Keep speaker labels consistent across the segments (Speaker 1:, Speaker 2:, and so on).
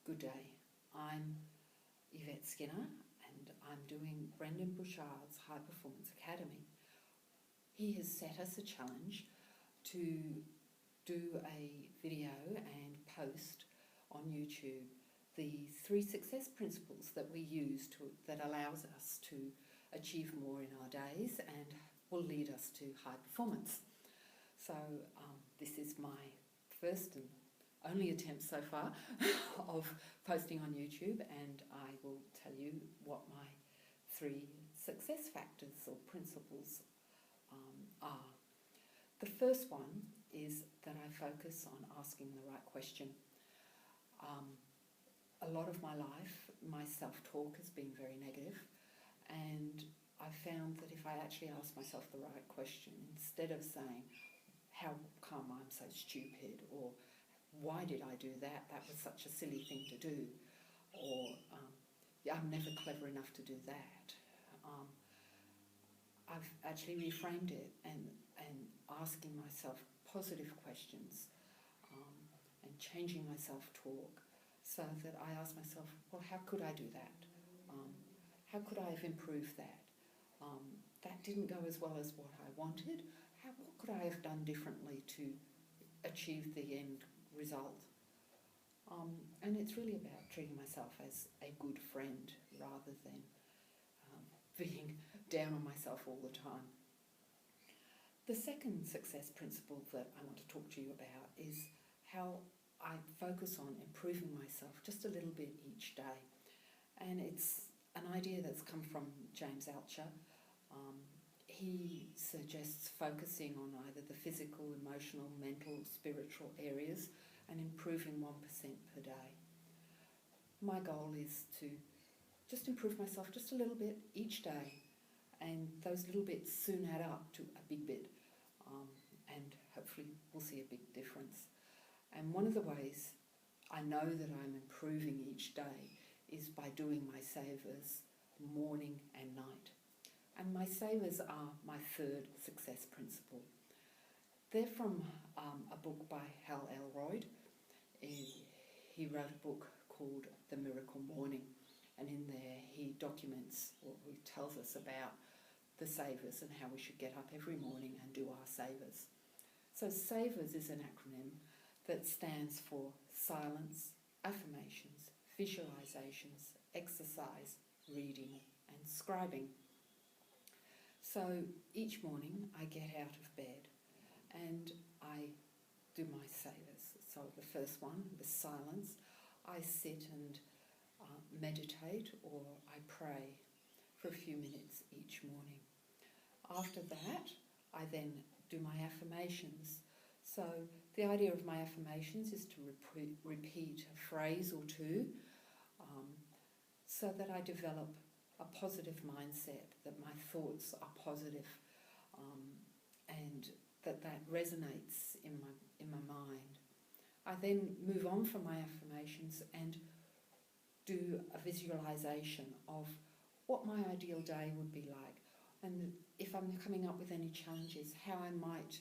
Speaker 1: Good day. I'm Yvette Skinner and I'm doing Brendon Burchard's High Performance Academy. He has set us a challenge to do a video and post on YouTube the 3 success principles that we use that allows us to achieve more in our days and will lead us to high performance. So this is my first and only attempt so far of posting on YouTube, and I will tell you what my 3 success factors or principles are. The first one is that I focus on asking the right question. A lot of my life, my self-talk has been very negative, and I found that if I actually ask myself the right question, instead of saying, how come I'm so stupid, or why did I do that? That was such a silly thing to do. Or, I'm never clever enough to do that. I've actually reframed it and asking myself positive questions and changing my self-talk so that I ask myself, well, how could I do that? How could I have improved that? That didn't go as well as what I wanted. What could I have done differently to achieve the end result? And it's really about treating myself as a good friend rather than being down on myself all the time. The second success principle that I want to talk to you about is how I focus on improving myself just a little bit each day. And it's an idea that's come from James Altucher. He suggests focusing on either the physical, emotional, mental, spiritual areas and improving 1% per day. My goal is to just improve myself just a little bit each day, and those little bits soon add up to a big bit, and hopefully we'll see a big difference. And one of the ways I know that I'm improving each day is by doing my savers morning and night. And my savers are my 3rd success principle. They're from a book by Hal Elrod. He wrote a book called The Miracle Morning, and in there he documents, or he tells us about the savers and how we should get up every morning and do our savers. So savers is an acronym that stands for silence, affirmations, visualizations, exercise, reading and scribing. So each morning I get out of bed and I do my savers. So the first one, the silence, I sit and meditate or I pray for a few minutes each morning. After that, I then do my affirmations. So the idea of my affirmations is to repeat a phrase or two so that I develop a positive mindset, that my thoughts are positive, and that resonates in my mind. I then move on from my affirmations and do a visualization of what my ideal day would be like, and if I'm coming up with any challenges, how I might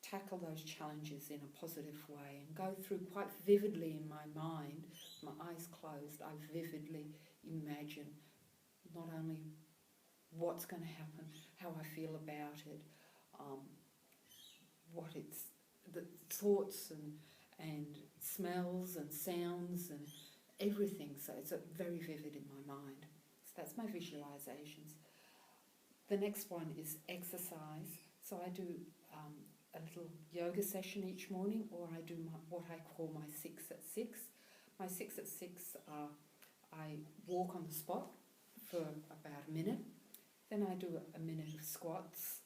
Speaker 1: tackle those challenges in a positive way, and go through quite vividly in my mind, my eyes closed, I vividly imagine not only what's going to happen, how I feel about it, what it's, the thoughts and smells and sounds and everything. So it's very vivid in my mind. So that's my visualizations. The next one is exercise. So I do a little yoga session each morning, or I do what I call my 6 at 6. My 6 at 6 are I walk on the spot for about a minute, then I do a minute of squats,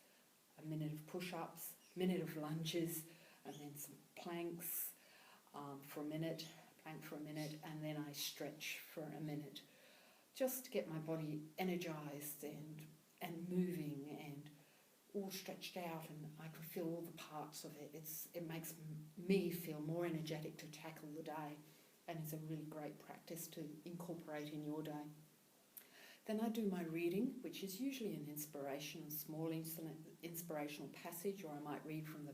Speaker 1: a minute of push-ups, a minute of lunges, and then some planks for a minute, plank for a minute, and then I stretch for a minute, just to get my body energized and moving and all stretched out, and I can feel all the parts of it. It makes me feel more energetic to tackle the day, and it's a really great practice to incorporate in your day. Then I do my reading, which is usually an small inspirational passage, or I might read from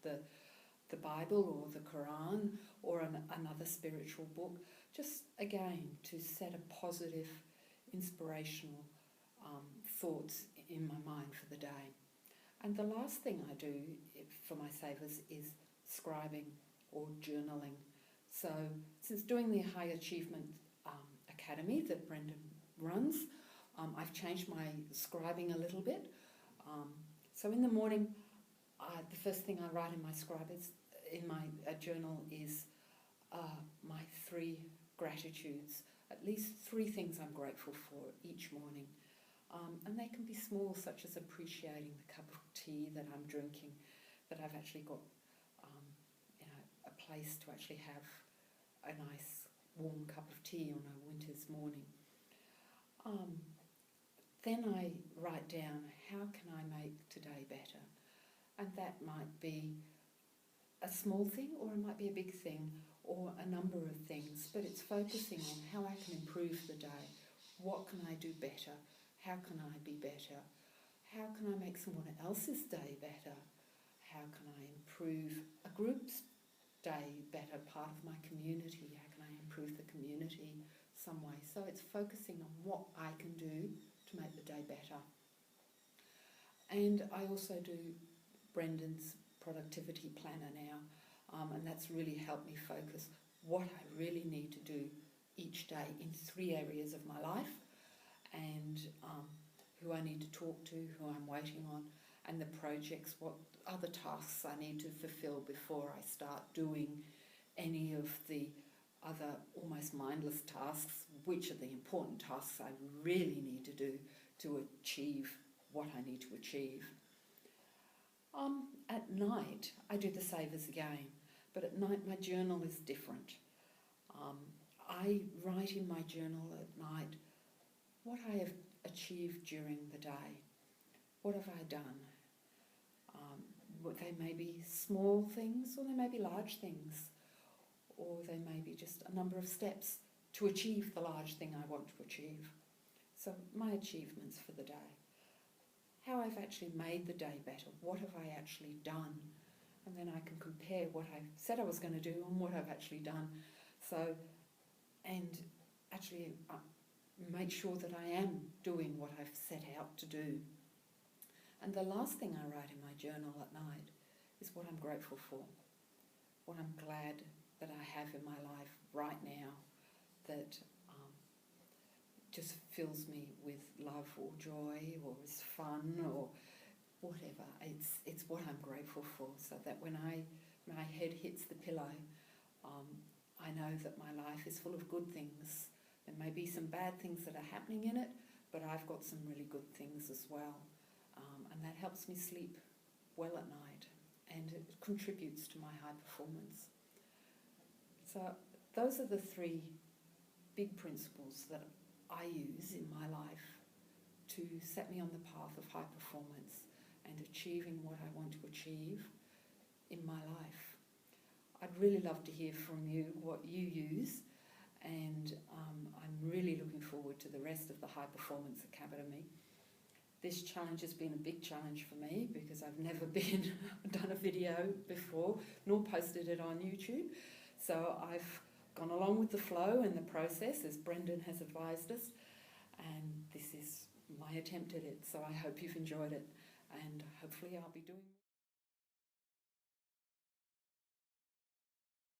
Speaker 1: the the Bible or the Quran or another spiritual book, just again to set a positive, inspirational thoughts in my mind for the day. And the last thing I do for my savers is scribing or journaling. So since doing the High Achievement Academy that Brendon runs, I've changed my scribing a little bit. So in the morning, the first thing I write in my journal is my 3 gratitudes, at least 3 things I'm grateful for each morning. And they can be small, such as appreciating the cup of tea that I'm drinking, that I've actually got a place to actually have a nice warm cup of tea on a winter's morning. Then I write down, how can I make today better? And that might be a small thing, or it might be a big thing, or a number of things, but it's focusing on how I can improve the day. What can I do better? How can I be better? How can I make someone else's day better? How can I improve a group's day better, part of my community? How can I improve the community some way? So it's focusing on what I can do to make the day better. And I also do Brendon's productivity planner now, and that's really helped me focus what I really need to do each day in 3 areas of my life, and who I need to talk to, who I'm waiting on, and the projects, what other tasks I need to fulfill before I start doing any of the other almost mindless tasks, which are the important tasks I really need to do to achieve what I need to achieve. At night, I do the savers again, but at night my journal is different. I write in my journal at night what I have achieved during the day. What have I done? They may be small things, or they may be large things, or they may be just a number of steps to achieve the large thing I want to achieve. So my achievements for the day. How I've actually made the day better. What have I actually done? And then I can compare what I said I was going to do and what I've actually done. So, and actually make sure that I am doing what I've set out to do. And the last thing I write in my journal at night is what I'm grateful for, what I'm glad that I have in my life right now that just fills me with love or joy or is fun or whatever. It's what I'm grateful for, so that when my head hits the pillow, I know that my life is full of good things. There may be some bad things that are happening in it, but I've got some really good things as well. And that helps me sleep well at night, and it contributes to my high performance. So those are the 3 big principles that I use in my life to set me on the path of high performance and achieving what I want to achieve in my life. I'd really love to hear from you what you use, and I'm really looking forward to the rest of the High Performance Academy. This challenge has been a big challenge for me because I've never done a video before, nor posted it on YouTube. So I've gone along with the flow and the process as Brendon has advised us, and this is my attempt at it. So I hope you've enjoyed it, and hopefully I'll be doing